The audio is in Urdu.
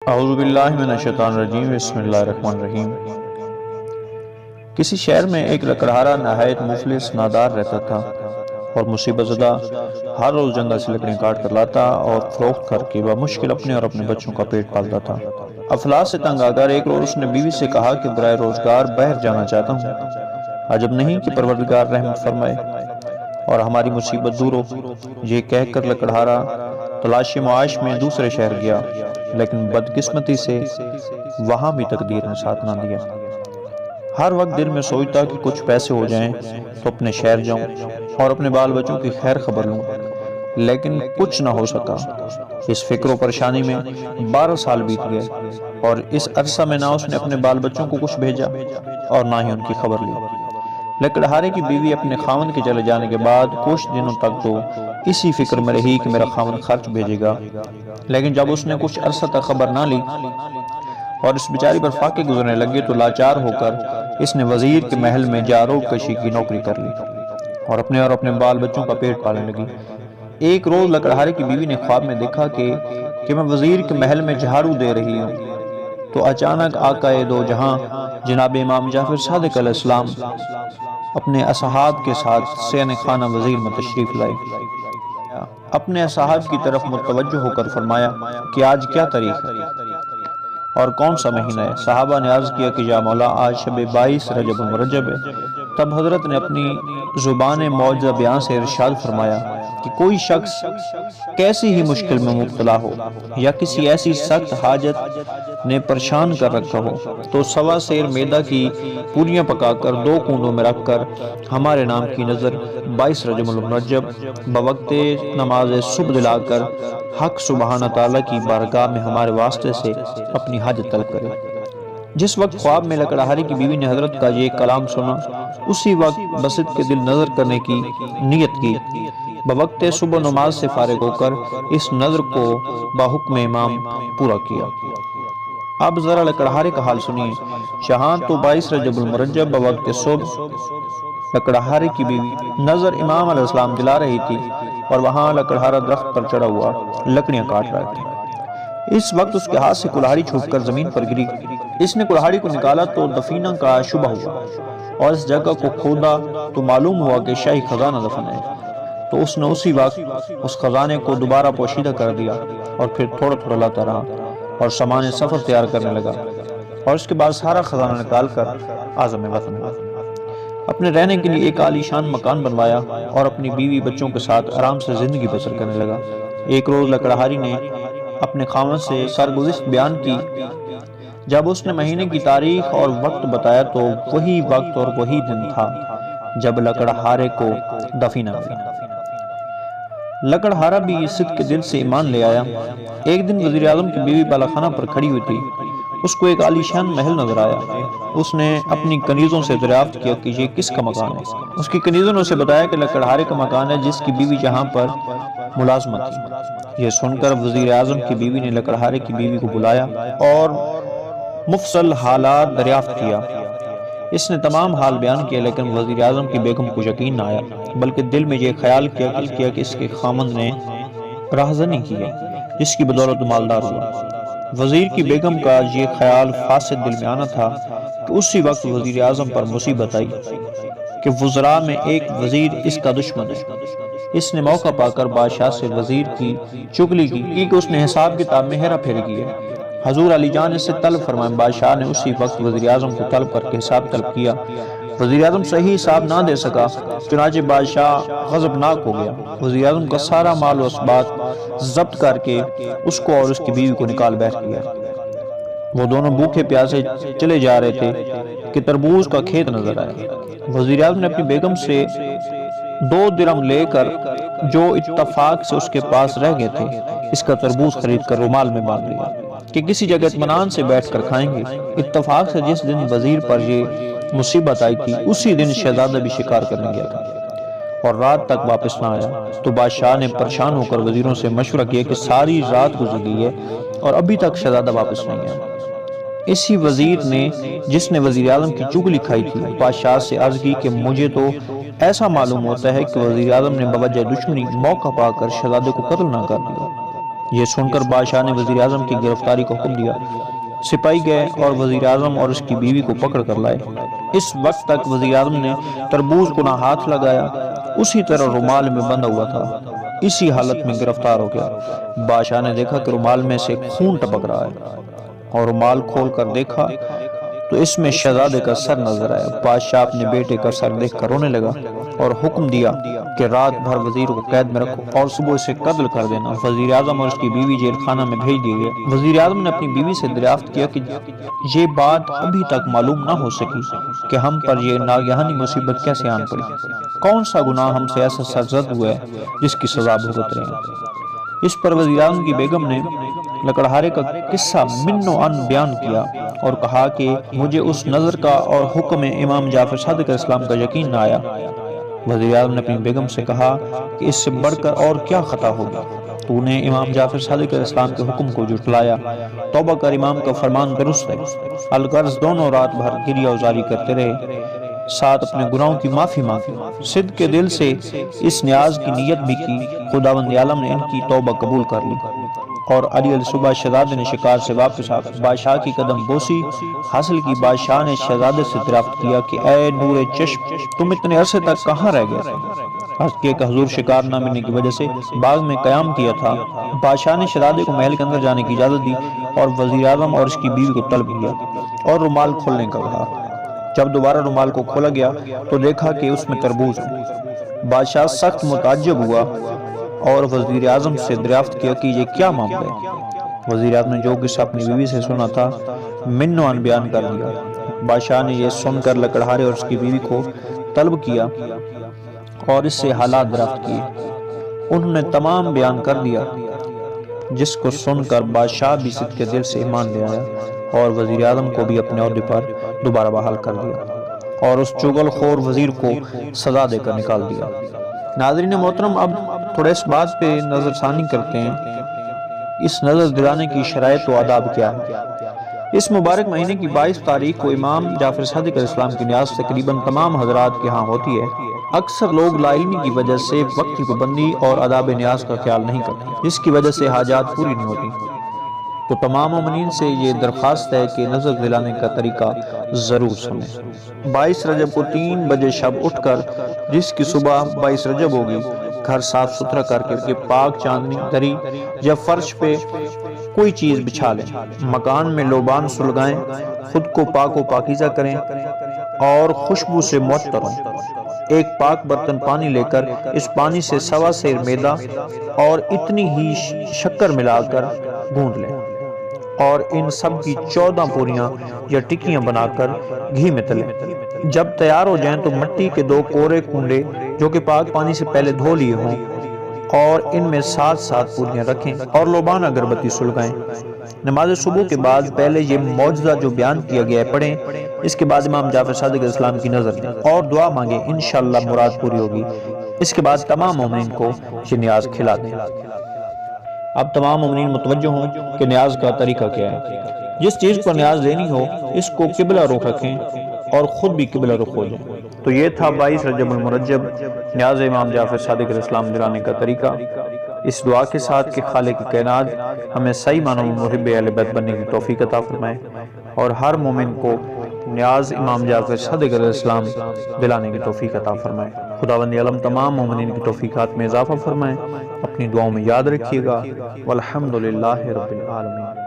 اعوذ باللہ من الشیطان الرجیم، بسم اللہ الرحمن الرحیم۔ کسی شہر میں ایک لکڑہارا نہایت مفلس نادار رہتا تھا اور مصیبت زدہ ہر روز جنگل سے لکڑیاں کاٹ کر لاتا اور فروخت کر کے بمشکل اپنے اور اپنے بچوں کا پیٹ پالتا تھا۔ افلاس سے تنگ آ کر ایک روز اس نے بیوی سے کہا کہ برائے روزگار باہر جانا چاہتا ہوں، عجب نہیں کہ پروردگار رحمت فرمائے اور ہماری مصیبت دور ہو۔ یہ کہہ کر لکڑہارا تلاش معاش میں دوسرے شہر گیا، لیکن بدقسمتی سے وہاں بھی تقدیر نے ساتھ نہ دیا۔ ہر وقت دل میں سوچتا کہ کچھ پیسے ہو جائیں تو اپنے شہر جاؤں اور اپنے بال بچوں کی خیر خبر لوں، لیکن کچھ نہ ہو سکا۔ اس فکر و پریشانی میں 12 سال بیت گئے اور اس عرصہ میں نہ اس نے اپنے بال بچوں کو کچھ بھیجا اور نہ ہی ان کی خبر لی۔ لکڑہارے کی بیوی اپنے خاوند کے چلے جانے کے بعد کچھ دنوں تک تو اسی فکر میں رہی کہ میرا خاوند خرچ بھیجے گا، لیکن جب اس نے کچھ عرصہ تک خبر نہ لی اور اس بیچاری پر فاقے گزرنے لگے تو لاچار ہو کر اس نے وزیر کے محل میں جاروب کشی کی نوکری کر لی اور اپنے بال بچوں کا پیٹ پالنے لگی۔ ایک روز لکڑہارے کی بیوی نے خواب میں دیکھا کہ میں وزیر کے محل میں جھاڑو دے رہی ہوں تو اچانک آقا دو جہاں جناب امام جعفر صادق علیہ السلام اپنے اصحاب کے ساتھ سین خانہ وزیر میں تشریف لائے۔ اپنے اصحاب کی طرف متوجہ ہو کر فرمایا کہ آج کیا تاریخ ہے اور کون سا مہینہ ہے؟ صحابہ نے عرض کیا کہ یا مولا آج شب 22 رجب المرجب ہے۔ تب حضرت نے اپنی زبان معجزہ بیان سے ارشاد فرمایا کہ کوئی شخص کیسی ہی مشکل میں مبتلا ہو یا کسی ایسی سخت حاجت نے پریشان کر رکھا ہو تو 1.25 سیر میدہ کی پوریاں پکا کر 2 کنڈوں میں رکھ کر ہمارے نام کی نظر 22 رجب المرجب بوقت نماز صبح دلا کر حق سبحانہ تعالیٰ کی بارگاہ میں ہمارے واسطے سے اپنی حاجت طلب کرے۔ جس وقت خواب میں لکڑہارے کی بیوی نے حضرت کا یہ کلام سنا، اسی وقت بسط کے دل نظر کرنے کی نیت کی، بوقت صبح نماز سے فارغ ہو کر اس نظر کو بحکم امام پورا کیا۔ اب ذرا لکڑہارے کا حال سنیے۔ جہاں تو 22 رجب المرجب بوقت صبح لکڑہارے کی بیوی نظر امام علیہ السلام دلا رہی تھی اور وہاں لکڑہارا درخت پر چڑھا ہوا لکڑیاں کاٹ رہا تھا۔ اس وقت اس کے ہاتھ سے کلہاڑی چھوٹ کر زمین پر گری۔ اس نے کلہاڑی کو نکالا تو دفینہ کا شبہ ہوا اور اس جگہ کو کھودا تو معلوم ہوا کہ شاہی خزانہ دفن ہے، تو اس نے اسی وقت اس خزانے کو دوبارہ پوشیدہ کر دیا اور پھر تھوڑا تھوڑا لاتا رہا اور سامان سفر تیار کرنے لگا اور اس کے بعد سارا خزانہ نکال کر عازم وطن ہوا۔ اپنے رہنے کے لیے ایک عالی شان مکان بنوایا اور اپنی بیوی بچوں کے ساتھ آرام سے زندگی بسر کرنے لگا۔ ایک روز لکڑہاری نے اپنے خاوند سے سرگزشت بیان کی۔ جب اس نے مہینے کی تاریخ اور وقت بتایا تو وہی وقت اور وہی دن تھا جب لکڑہارے کو دفینہ ملا۔ لکڑہارا بھی صدق کے دل سے ایمان لے آیا۔ ایک دن وزیر اعظم کی بیوی بالا خانہ پر کھڑی ہوئی تھی۔ اس کو ایک عالی شان محل نظر آیا۔ اس نے اپنی کنیزوں سے دریافت کیا کہ یہ کس کا مکان ہے۔ اس کی کنیزوں نے اسے بتایا کہ لکڑہارے کا مکان ہے جس کی بیوی جہاں پر ملازمت تھی۔ یہ سن کر وزیر اعظم کی بیوی نے لکڑہارے کی بیوی کو بلایا اور مفصل حالات دریافت کیا۔ اس نے تمام حال بیان کیا، لیکن وزیر اعظم کی بیگم کو یقین نہ آیا، بلکہ دل میں یہ خیال کیا کہ اس کے خامند نے راہزنی کی ہے جس کی بدولت مالدار ہوا۔ وزیر کی بیگم کا یہ خیال فاسد دل میں آنا تھا کہ اسی وقت وزیر اعظم پر مصیبت آئی کہ وزراء میں ایک وزیر اس کا دشمن ہے۔ اس نے موقع پا کر بادشاہ سے وزیر کی چغلی کی کہ اس نے حساب کتاب میں ہیرا پھیری کی ہے۔ حضور علی جان اس سے طلب فرمائے۔ بادشاہ نے اسی وقت وزیر اعظم کو طلب کر کے حساب طلب کیا۔ وزیر اعظم صحیح حساب نہ دے سکا، چنانچہ بادشاہ غضبناک ہو گیا۔ وزیر اعظم کا سارا مال و اسبات ضبط کر کے اس کو اور اس کی بیوی کو نکال بیٹھ کیا۔ وہ دونوں بھوکے پیاسے چلے جا رہے تھے کہ تربوز کا کھیت نظر آیا۔ وزیر اعظم نے اپنی بیگم سے 2 درم لے کر جو اتفاق سے اس کے پاس رہ گئے تھے اس کا تربوز خرید کر رومال میں باندھ لیا کہ کسی جگہ اطمینان سے بیٹھ کر کھائیں گے۔ اتفاق سے جس دن وزیر پر یہ مصیبت آئی تھی اسی دن شہزادہ بھی شکار کرنے گیا تھا اور رات تک واپس نہ آیا، تو بادشاہ نے پریشان ہو کر وزیروں سے مشورہ کیا کہ ساری رات گزر گئی ہے اور ابھی تک شہزادہ واپس نہیں آیا۔ اسی وزیر نے جس نے وزیر اعظم کی چغلی کھائی تھی بادشاہ سے عرض کی کہ مجھے تو ایسا معلوم ہوتا ہے کہ وزیر اعظم نے بوجہ دشمنی موقع پا کر شہزادے کو قتل نہ کر دیا۔ یہ سن کر بادشاہ نے وزیر اعظم کی گرفتاری کا حکم دیا۔ سپاہی گئے اور وزیر اعظم اور اس کی بیوی کو پکڑ کر لائے۔ اس وقت تک وزیر اعظم نے تربوز کو نہ ہاتھ لگایا، اسی طرح رومال میں بندھا ہوا تھا، اسی حالت میں گرفتار ہو گیا۔ بادشاہ نے دیکھا کہ رومال میں سے خون ٹپک رہا ہے، اور رومال کھول کر دیکھا تو اس میں شہزادے کا سر نظر آیا۔ بادشاہ اپنے بیٹے کا سر دیکھ کر رونے لگا اور حکم دیا کہ رات بھر وزیر کو قید میں رکھو اور صبح اسے قتل کر دینا۔ وزیر اعظم اور اس کی بیوی جیل خانہ میں بھیج دیے گئے۔ وزیر اعظم نے اپنی بیوی سے دریافت کیا کہ یہ بات ابھی تک معلوم نہ ہو سکی کہ ہم پر یہ ناگہانی مصیبت کیسے آن پڑی، کون سا گناہ ہم سے ایسا سرزد ہوا ہے جس کی سزا بھگت رہے ہیں۔ اس پر وزیر اعظم کی بیگم نے لکڑہارے کا قصہ من و عن بیان کیا اور کہا کہ مجھے اس نظر کا اور حکم امام جعفر صادق علیہ السلام کا یقین نہ آیا۔ وزیر اعظم نے اپنی بیگم سے کہا کہ اس سے بڑھ کر اور کیا خطا ہوگی، تو نے امام جعفر صادق علیہ السلام کے حکم کو جھٹلایا۔ توبہ کر امام کا فرمان درست ہے۔ الغرض دونوں رات بھر گریہ وزاری کرتے رہے، ساتھ اپنے گناہوں کی معافی مانگی، صدق کے دل سے اس نیاز کی نیت بھی کی۔ خداوند عالم نے ان کی توبہ قبول کر لی، اور علی صبح شہزادے نے شکار سے واپس آ بادشاہ کی قدم بوسی حاصل کی۔ بادشاہ نے شہزادے سے دریافت کیا کہ اے نور چشم، تم اتنے عرصے تک کہاں رہ گئے؟ عرض کیا کہ حضور شکار نہ ملنے کی وجہ سے باغ میں قیام کیا تھا۔ بادشاہ نے شہزادے کو محل کے اندر جانے کی اجازت دی اور وزیر اعظم اور اس کی بیوی کو طلب کیا اور رومال کھولنے کا کہا۔ جب دوبارہ رومال کو کھولا گیا تو دیکھا کہ اس میں تربوز ہے۔ بادشاہ سخت متعجب ہوا اور وزیر اعظم سے دریافت کیا کہ یہ کیا معاملہ ہے۔ وزیر اعظم نے جو قصہ اپنی بیوی سے سنا تھا من و عن بیان کر دیا۔ بادشاہ نے یہ سن کر لکڑہارے اور اس کی بیوی کو طلب کیا اور اس سے حالات دریافت کیے۔ انہوں نے تمام بیان کر دیا، جس کو سن کر بادشاہ بھی صدق کے دل سے ایمان لے آیا اور وزیر اعظم کو بھی اپنے عہدے پر دوبارہ بحال کر دیا اور اس چغل خور وزیر کو سزا دے کر نکال دیا۔ ناظرین محترم، اب تھوڑا اس بات پہ نظر ثانی کرتے ہیں، اس نظر دلانے کی شرائط و آداب کیا ہے۔ اس مبارک مہینے کی 22 تاریخ کو امام جعفر صادق علیہ السلام کی نیاز تقریباً تمام حضرات کے ہاں ہوتی ہے۔ اکثر لوگ لا علمی کی وجہ سے وقت کی پابندی اور آداب نیاز کا خیال نہیں کرتے، جس کی وجہ سے حاجات پوری نہیں ہوتی۔ تو تمام مومنین سے یہ درخواست ہے کہ نظر دلانے کا طریقہ ضرور سنیں۔ 22 رجب کو 3 بجے شب اٹھ کر، جس کی صبح 22 رجب ہوگی، گھر صاف ستھرا کر کے پاک چاندنی دری یا فرش پہ کوئی چیز بچھا لیں، مکان میں لوبان سلگائیں، خود کو پاک و پاکیزہ کریں اور خوشبو سے معطر ہوں۔ ایک پاک برتن پانی لے کر اس پانی سے 1.25 سیر میدا اور اتنی ہی شکر ملا کر گوندھ لیں اور ان سب کی 14 پوریاں یا ٹکیاں بنا کر گھی میں تلیں۔ جب تیار ہو جائیں تو مٹی کے 2 کوڑے کنڈے جو کہ پاک پانی سے پہلے دھو لیے ہوں اور ان میں 7 پوریاں رکھیں اور لوبان اگربتی سلگائیں۔ نماز صبح کے بعد پہلے یہ معجزہ جو بیان کیا گیا ہے پڑھیں، اس کے بعد امام جعفر صادق علیہ السلام کی نظر دیں اور دعا مانگیں، انشاءاللہ مراد پوری ہوگی۔ اس کے بعد تمام مومنین کو یہ نیاز کھلا دیں۔ اب تمام مومنین متوجہ ہوں کہ نیاز کا طریقہ کیا ہے۔ جس چیز پر نیاز دینی ہو اس کو قبلہ رخ رکھیں اور خود بھی قبلہ رخ ہو جائیں۔ تو یہ تھا 22 رجب المرجب نیاز امام جعفر صادق علیہ السلام دلانے کا طریقہ، اس دعا کے ساتھ کہ خالق کائنات ہمیں صحیح معنوں میں محب اہل بیت بننے کی توفیق عطا فرمائے اور ہر مومن کو نیاز امام جعفر صادق علیہ السلام دلانے کی توفیق عطا فرمائے۔ خداوند عالم تمام مومنین کی توفیقات میں اضافہ فرمائے۔ اپنی دعاؤں میں یاد رکھیے گا۔ والحمدللہ رب العالمین۔